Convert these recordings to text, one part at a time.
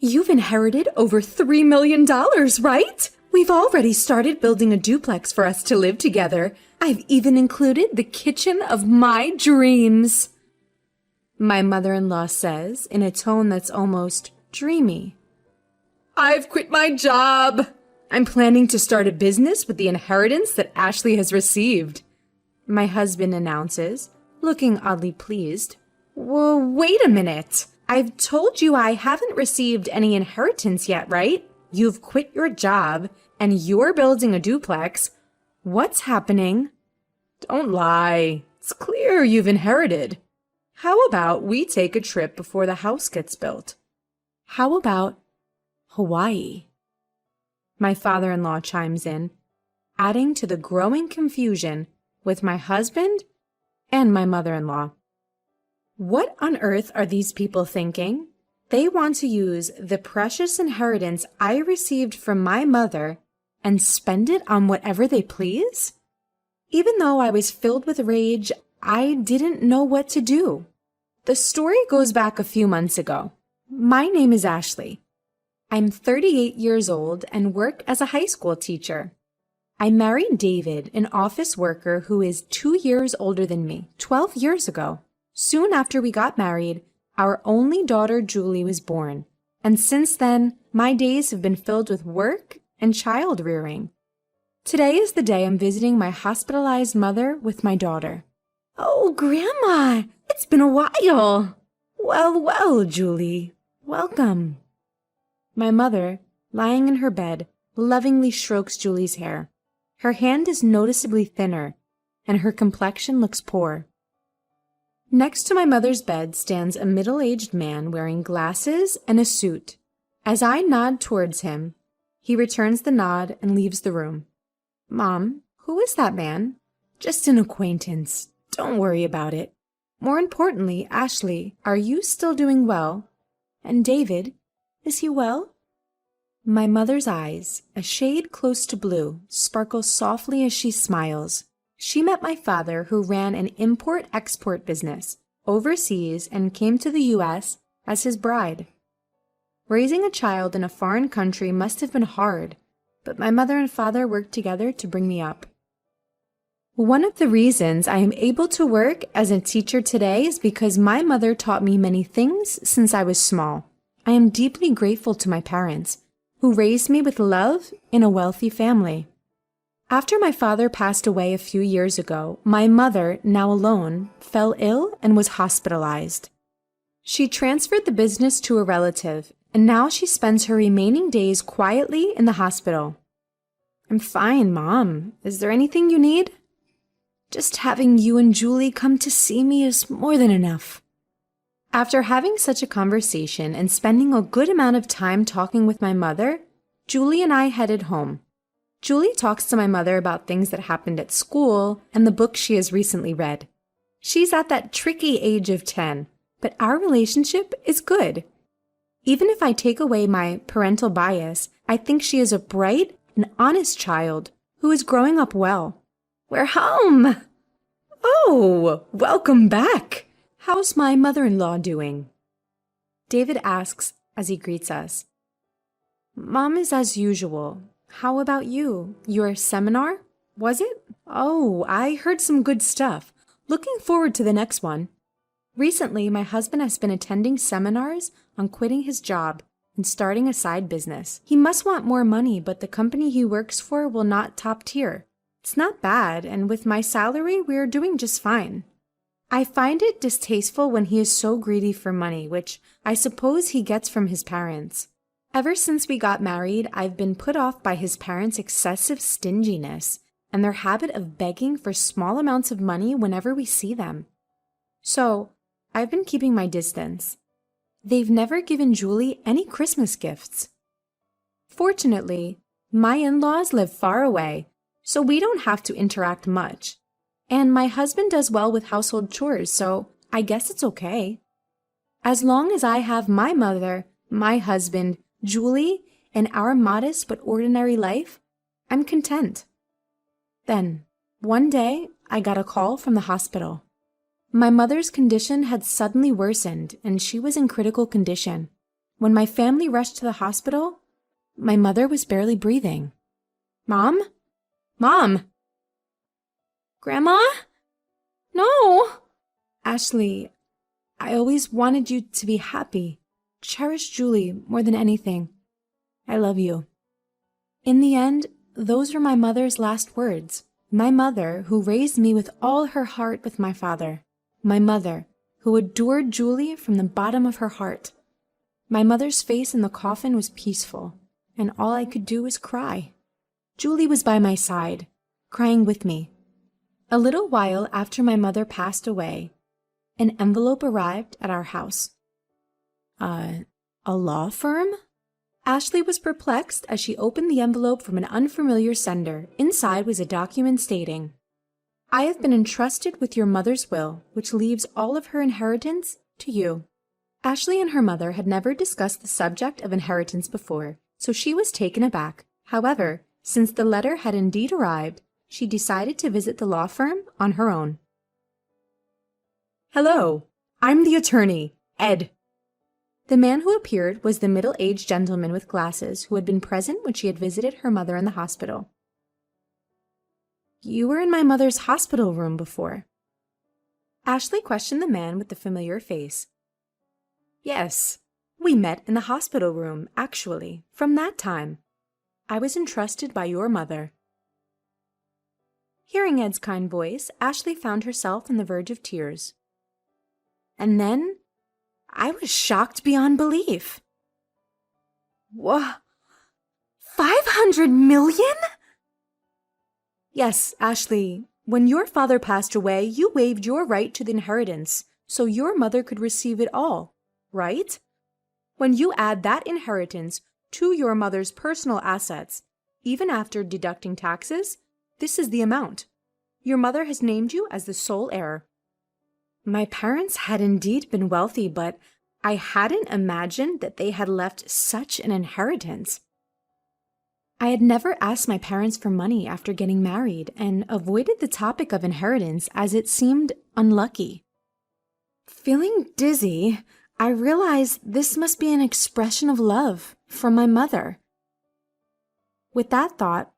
You've inherited over $3 million, right? We've already started building a duplex for us to live together. I've even included the kitchen of my dreams. My mother-in-law says in a tone that's almost dreamy. I've quit my job. I'm planning to start a business with the inheritance that Ashley has received. My husband announces, looking oddly pleased. Well, wait a minute. I've told you I haven't received any inheritance yet, right? You've quit your job and you're building a duplex. What's happening? Don't lie. It's clear you've inherited. How about we take a trip before the house gets built? How about Hawaii? My father-in-law chimes in, adding to the growing confusion with my husband and my mother-in-law. What on earth are these people thinking? They want to use the precious inheritance I received from my mother and spend it on whatever they please? Even though I was filled with rage, I didn't know what to do. The story goes back a few months ago. My name is Ashley. I'm 38 years old and work as a high school teacher. I married David, an office worker who is 2 years older than me, 12 years ago. Soon after we got married, our only daughter Julie was born, and since then, my days have been filled with work and child rearing. Today is the day I'm visiting my hospitalized mother with my daughter. Oh, Grandma, it's been a while. Well, Julie, welcome. My mother, lying in her bed, lovingly strokes Julie's hair. Her hand is noticeably thinner, and her complexion looks poor. Next to my mother's bed stands a middle-aged man wearing glasses and a suit. As I nod towards him, he returns the nod and leaves the room. Mom, who is that man? Just an acquaintance. Don't worry about it. More importantly, Ashley, are you still doing well? And David, is he well? My mother's eyes, a shade close to blue, sparkle softly as she smiles. She met my father, who ran an import-export business overseas and came to the U.S. as his bride. Raising a child in a foreign country must have been hard, but my mother and father worked together to bring me up. One of the reasons I am able to work as a teacher today is because my mother taught me many things since I was small. I am deeply grateful to my parents, who raised me with love in a wealthy family. After my father passed away a few years ago, my mother, now alone, fell ill and was hospitalized. She transferred the business to a relative, and now she spends her remaining days quietly in the hospital. I'm fine, Mom. Is there anything you need? Just having you and Julie come to see me is more than enough. After having such a conversation and spending a good amount of time talking with my mother, Julie and I headed home. Julie talks to my mother about things that happened at school and the book she has recently read. She's at that tricky age of 10, but our relationship is good. Even if I take away my parental bias, I think she is a bright and honest child who is growing up well. We're home! Oh, welcome back! How's my mother-in-law doing? David asks as he greets us. Mom is as usual. How about you? Your seminar? Was it? Oh, I heard some good stuff. Looking forward to the next one. Recently, my husband has been attending seminars on quitting his job and starting a side business. He must want more money, but the company he works for will not top tier. It's not bad, and with my salary, we're doing just fine. I find it distasteful when he is so greedy for money, which I suppose he gets from his parents. Ever since we got married, I've been put off by his parents' excessive stinginess and their habit of begging for small amounts of money whenever we see them. So, I've been keeping my distance. They've never given Julie any Christmas gifts. Fortunately, my in-laws live far away, so we don't have to interact much. And my husband does well with household chores, so I guess it's okay. As long as I have my mother, my husband, Julie, and our modest but ordinary life, I'm content. Then, one day, I got a call from the hospital. My mother's condition had suddenly worsened, and she was in critical condition. When my family rushed to the hospital, my mother was barely breathing. Mom? Mom! Grandma? No! Ashley, I always wanted you to be happy. Cherish Julie more than anything. I love you. In the end, those were my mother's last words. My mother, who raised me with all her heart with my father. My mother, who adored Julie from the bottom of her heart. My mother's face in the coffin was peaceful, and all I could do was cry. Julie was by my side, crying with me. A little while after my mother passed away, an envelope arrived at our house. A law firm? Ashley was perplexed as she opened the envelope from an unfamiliar sender. Inside was a document stating, I have been entrusted with your mother's will, which leaves all of her inheritance to you. Ashley and her mother had never discussed the subject of inheritance before, so she was taken aback. However, since the letter had indeed arrived, she decided to visit the law firm on her own. Hello, I'm the attorney, Ed. The man who appeared was the middle-aged gentleman with glasses who had been present when she had visited her mother in the hospital. You were in my mother's hospital room before. Ashley questioned the man with the familiar face. Yes, we met in the hospital room, actually, from that time. I was entrusted by your mother. Hearing Ed's kind voice, Ashley found herself on the verge of tears. And then, I was shocked beyond belief. Whoa! 500 million? Yes, Ashley, when your father passed away, you waived your right to the inheritance, so your mother could receive it all, right? When you add that inheritance to your mother's personal assets, even after deducting taxes, this is the amount. Your mother has named you as the sole heir. My parents had indeed been wealthy, but I hadn't imagined that they had left such an inheritance. I had never asked my parents for money after getting married and avoided the topic of inheritance as it seemed unlucky. Feeling dizzy, I realized this must be an expression of love from my mother. With that thought,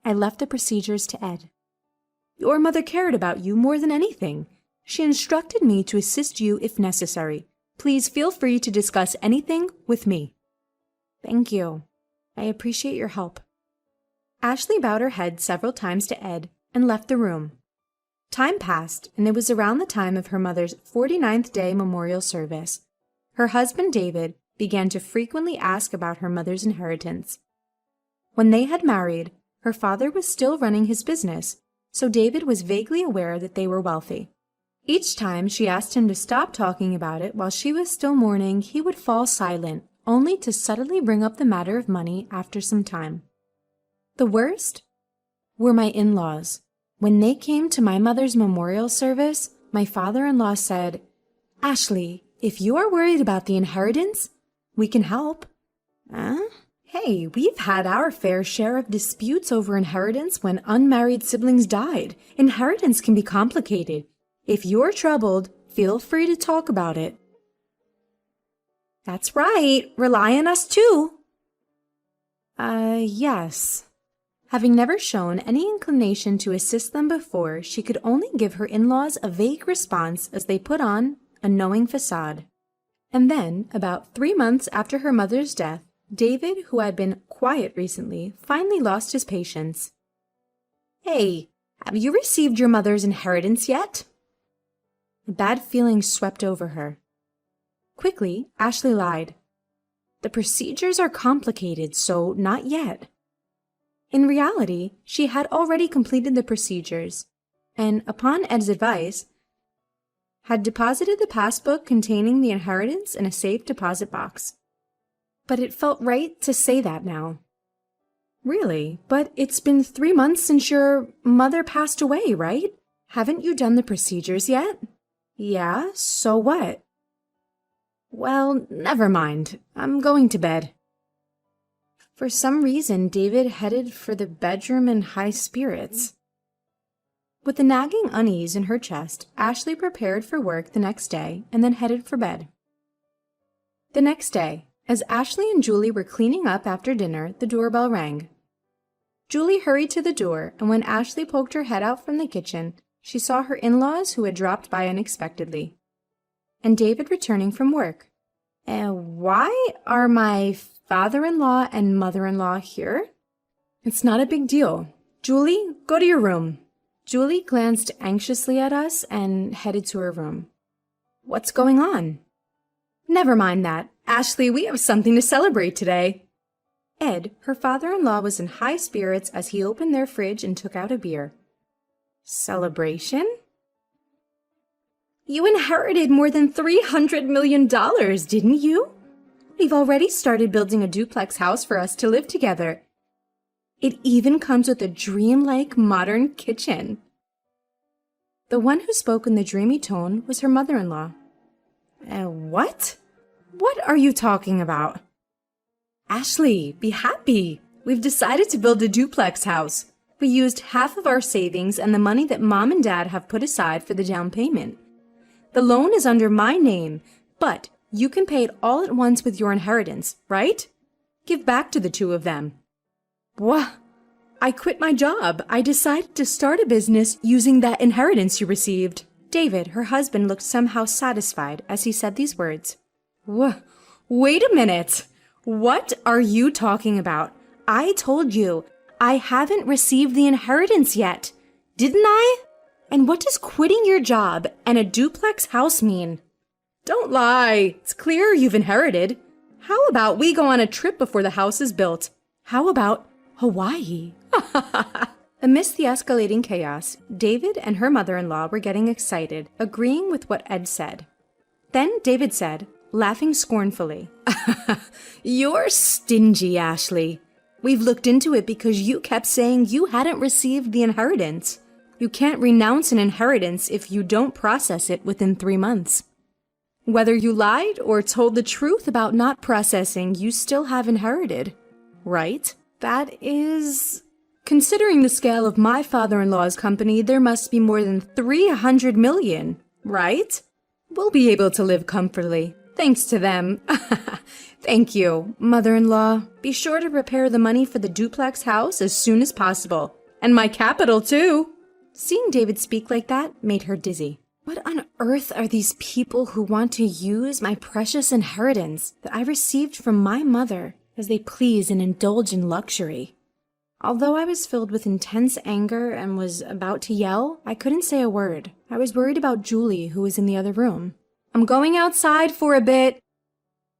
I left the procedures to Ed. Your mother cared about you more than anything. She instructed me to assist you if necessary. Please feel free to discuss anything with me. Thank you. I appreciate your help. Ashley bowed her head several times to Ed and left the room. Time passed, and it was around the time of her mother's 49th day memorial service. Her husband, David, began to frequently ask about her mother's inheritance. When they had married, her father was still running his business, so David was vaguely aware that they were wealthy. Each time she asked him to stop talking about it while she was still mourning, he would fall silent, only to suddenly bring up the matter of money after some time. The worst were my in-laws. When they came to my mother's memorial service, my father-in-law said, Ashley, if you are worried about the inheritance, we can help. Hey, we've had our fair share of disputes over inheritance when unmarried siblings died. Inheritance can be complicated. If you're troubled, feel free to talk about it. That's right. Rely on us too. Yes. Having never shown any inclination to assist them before, she could only give her in-laws a vague response as they put on a knowing facade. And then, about 3 months after her mother's death, David, who had been quiet recently, finally lost his patience. Hey, have you received your mother's inheritance yet? A bad feeling swept over her. Quickly, Ashley lied. The procedures are complicated, so not yet. In reality, she had already completed the procedures, and upon Ed's advice, had deposited the passbook containing the inheritance in a safe deposit box. But it felt right to say that now. Really? But it's been 3 months since your mother passed away, right? Haven't you done the procedures yet? Yeah, so what? Well, never mind. I'm going to bed. For some reason, David headed for the bedroom in high spirits. With a nagging unease in her chest, Ashley prepared for work the next day and then headed for bed. The next day, As Ashley and Julie were cleaning up after dinner, the doorbell rang. Julie hurried to the door, and when Ashley poked her head out from the kitchen, she saw her in-laws who had dropped by unexpectedly, and David returning from work. Why are my father-in-law and mother-in-law here? It's not a big deal. Julie, go to your room. Julie glanced anxiously at us and headed to her room. What's going on? Never mind that. Ashley, we have something to celebrate today. Ed, her father-in-law, was in high spirits as he opened their fridge and took out a beer. Celebration? You inherited more than $300 million, didn't you? We've already started building a duplex house for us to live together. It even comes with a dreamlike modern kitchen. The one who spoke in the dreamy tone was her mother-in-law. What? What are you talking about? Ashley, be happy. We've decided to build a duplex house. We used half of our savings and the money that Mom and Dad have put aside for the down payment. The loan is under my name, but you can pay it all at once with your inheritance, right? Give back to the two of them. What? I quit my job. I decided to start a business using that inheritance you received. David, her husband, looked somehow satisfied as he said these words. Wait a minute. What are you talking about? I told you, I haven't received the inheritance yet. Didn't I? And what does quitting your job and a duplex house mean? Don't lie. It's clear you've inherited. How about we go on a trip before the house is built? How about Hawaii? Amidst the escalating chaos, David and her mother-in-law were getting excited, agreeing with what Ed said. Then David said, laughing scornfully, You're stingy, Ashley. We've looked into it because you kept saying you hadn't received the inheritance. You can't renounce an inheritance if you don't process it within 3 months. Whether you lied or told the truth about not processing, you still have inherited, right? That is... Considering the scale of my father-in-law's company, there must be more than 300 million, right? We'll be able to live comfortably, thanks to them. Thank you, mother-in-law. Be sure to prepare the money for the duplex house as soon as possible. And my capital, too. Seeing David speak like that made her dizzy. What on earth are these people who want to use my precious inheritance that I received from my mother as they please and indulge in luxury? Although I was filled with intense anger and was about to yell, I couldn't say a word. I was worried about Julie, who was in the other room. I'm going outside for a bit.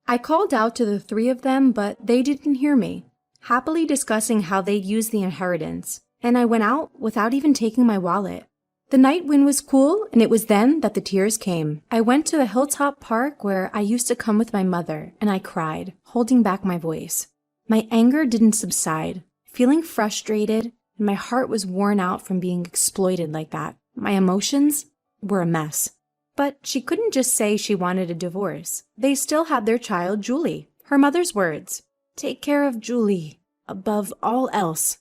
I called out to the three of them, but they didn't hear me, happily discussing how they'd use the inheritance, and I went out without even taking my wallet. The night wind was cool, and it was then that the tears came. I went to the hilltop park where I used to come with my mother, and I cried, holding back my voice. My anger didn't subside. Feeling frustrated, and my heart was worn out from being exploited like that. My emotions were a mess. But she couldn't just say she wanted a divorce. They still had their child, Julie. Her mother's words, "Take care of Julie, above all else,"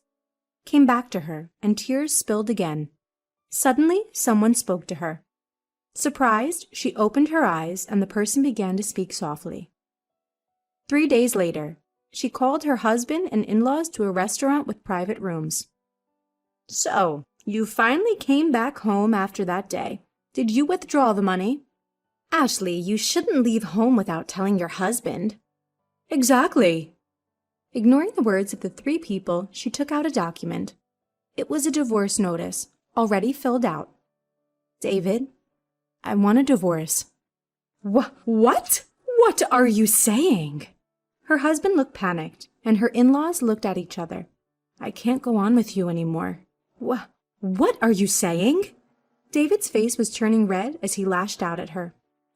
came back to her, and tears spilled again. Suddenly, someone spoke to her. Surprised, she opened her eyes, and the person began to speak softly. 3 days later, she called her husband and in-laws to a restaurant with private rooms. So, you finally came back home after that day. Did you withdraw the money? Ashley, you shouldn't leave home without telling your husband. Exactly. Ignoring the words of the three people, she took out a document. It was a divorce notice, already filled out. David, I want a divorce. What? What are you saying? Her husband looked panicked, and her in-laws looked at each other. I can't go on with you anymore. What are you saying? David's face was turning red as he lashed out at her.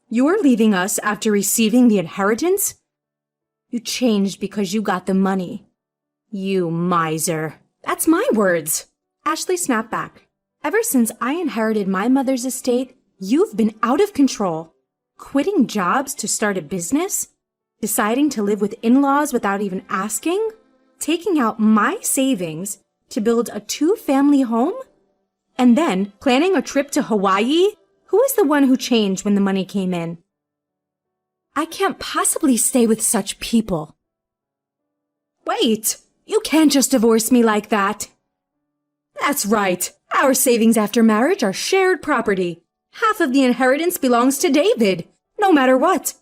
You're leaving us after receiving the inheritance? You changed because you got the money. You miser. That's my words. Ashley snapped back. Ever since I inherited my mother's estate, you've been out of control. Quitting jobs to start a business? Deciding to live with in-laws without even asking? Taking out my savings to build a 2-family home? And then planning a trip to Hawaii? Who was the one who changed when the money came in? I can't possibly stay with such people. Wait, you can't just divorce me like that. That's right. Our savings after marriage are shared property. Half of the inheritance belongs to David, no matter what.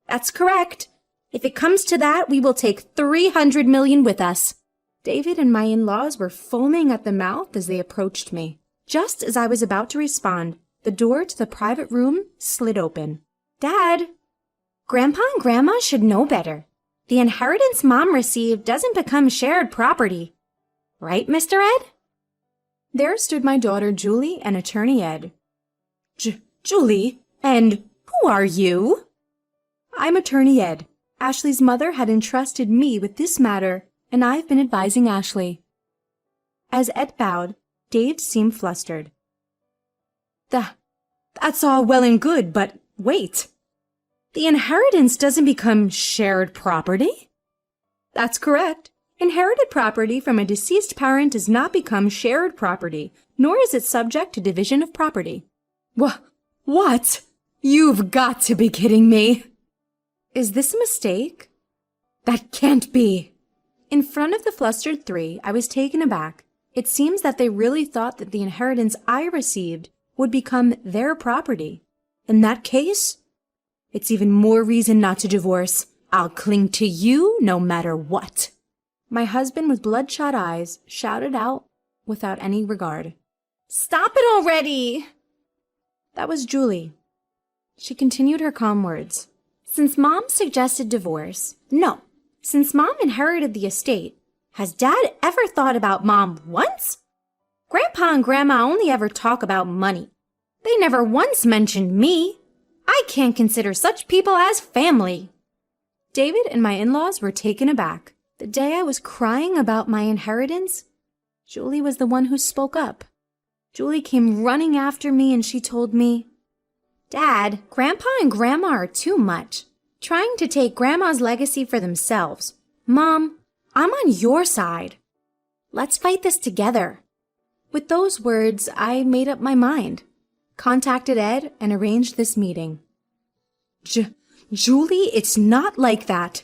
That's correct. If it comes to that, we will take $300 million with us. David and my in-laws were foaming at the mouth as they approached me. Just as I was about to respond, the door to the private room slid open. Dad, Grandpa and Grandma should know better. The inheritance Mom received doesn't become shared property. Right, Mr. Ed? There stood my daughter Julie and Attorney Ed. Julie? And who are you? I'm Attorney Ed. Ashley's mother had entrusted me with this matter, and I've been advising Ashley. As Ed bowed, Dave seemed flustered. That's all well and good, but wait. The inheritance doesn't become shared property? That's correct. Inherited property from a deceased parent does not become shared property, nor is it subject to division of property. What? You've got to be kidding me. Is this a mistake? That can't be. In front of the flustered three, I was taken aback. It seems that they really thought that the inheritance I received would become their property. In that case, it's even more reason not to divorce. I'll cling to you no matter what. My husband with bloodshot eyes shouted out without any regard. Stop it already! That was Julie. She continued her calm words. Since Mom suggested divorce, no. Since Mom inherited the estate, has Dad ever thought about Mom once? Grandpa and Grandma only ever talk about money. They never once mentioned me. I can't consider such people as family. David and my in-laws were taken aback. The day I was crying about my inheritance, Julie was the one who spoke up. Julie came running after me and she told me, Dad, Grandpa and Grandma are too much, trying to take Grandma's legacy for themselves. Mom, I'm on your side. Let's fight this together. With those words, I made up my mind, contacted Ed, and arranged this meeting. Julie, it's not like that.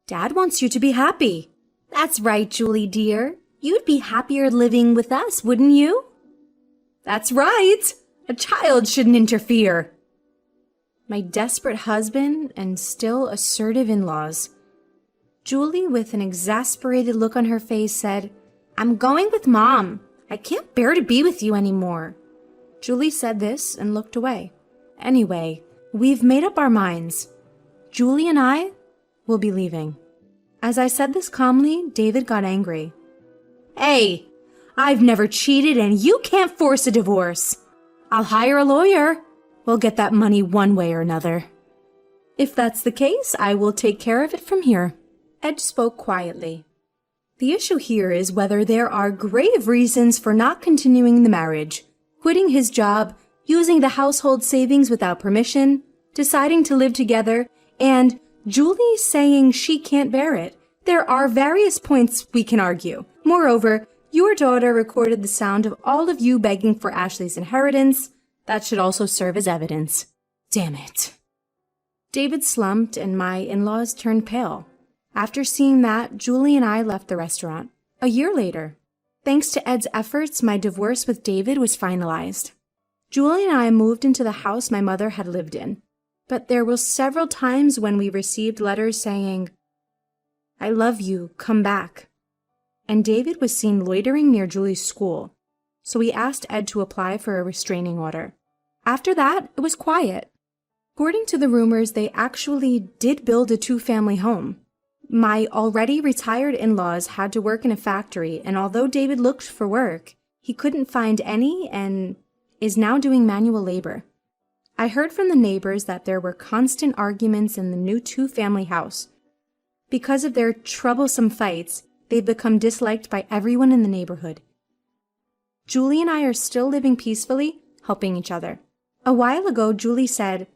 Dad wants you to be happy. That's right, Julie dear. You'd be happier living with us, wouldn't you? That's right. A child shouldn't interfere. My desperate husband and still assertive in-laws. Julie, with an exasperated look on her face, said, I'm going with Mom. I can't bear to be with you anymore. Julie said this and looked away. Anyway, we've made up our minds. Julie and I will be leaving. As I said this calmly, David got angry. Hey, I've never cheated and you can't force a divorce. I'll hire a lawyer. We'll get that money one way or another. If that's the case, I will take care of it from here. Ed spoke quietly. The issue here is whether there are grave reasons for not continuing the marriage, quitting his job, using the household savings without permission, deciding to live together, and Julie saying she can't bear it. There are various points we can argue. Moreover, your daughter recorded the sound of all of you begging for Ashley's inheritance. That should also serve as evidence. Damn it. David slumped and my in-laws turned pale. After seeing that, Julie and I left the restaurant. A year later, thanks to Ed's efforts, my divorce with David was finalized. Julie and I moved into the house my mother had lived in. But there were several times when we received letters saying, I love you, come back. And David was seen loitering near Julie's school, so we asked Ed to apply for a restraining order. After that, it was quiet. According to the rumors, they actually did build a two-family home. My already retired in-laws had to work in a factory, and although David looked for work, he couldn't find any and is now doing manual labor. I heard from the neighbors that there were constant arguments in the new two-family house. Because of their troublesome fights, they've become disliked by everyone in the neighborhood. Julie and I are still living peacefully, helping each other. A while ago, Julie said,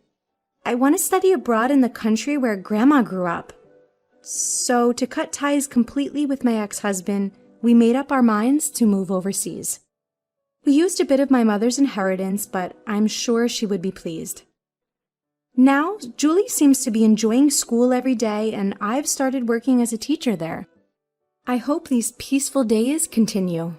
I want to study abroad in the country where Grandma grew up. So, to cut ties completely with my ex-husband, we made up our minds to move overseas. We used a bit of my mother's inheritance, but I'm sure she would be pleased. Now, Julie seems to be enjoying school every day, and I've started working as a teacher there. I hope these peaceful days continue.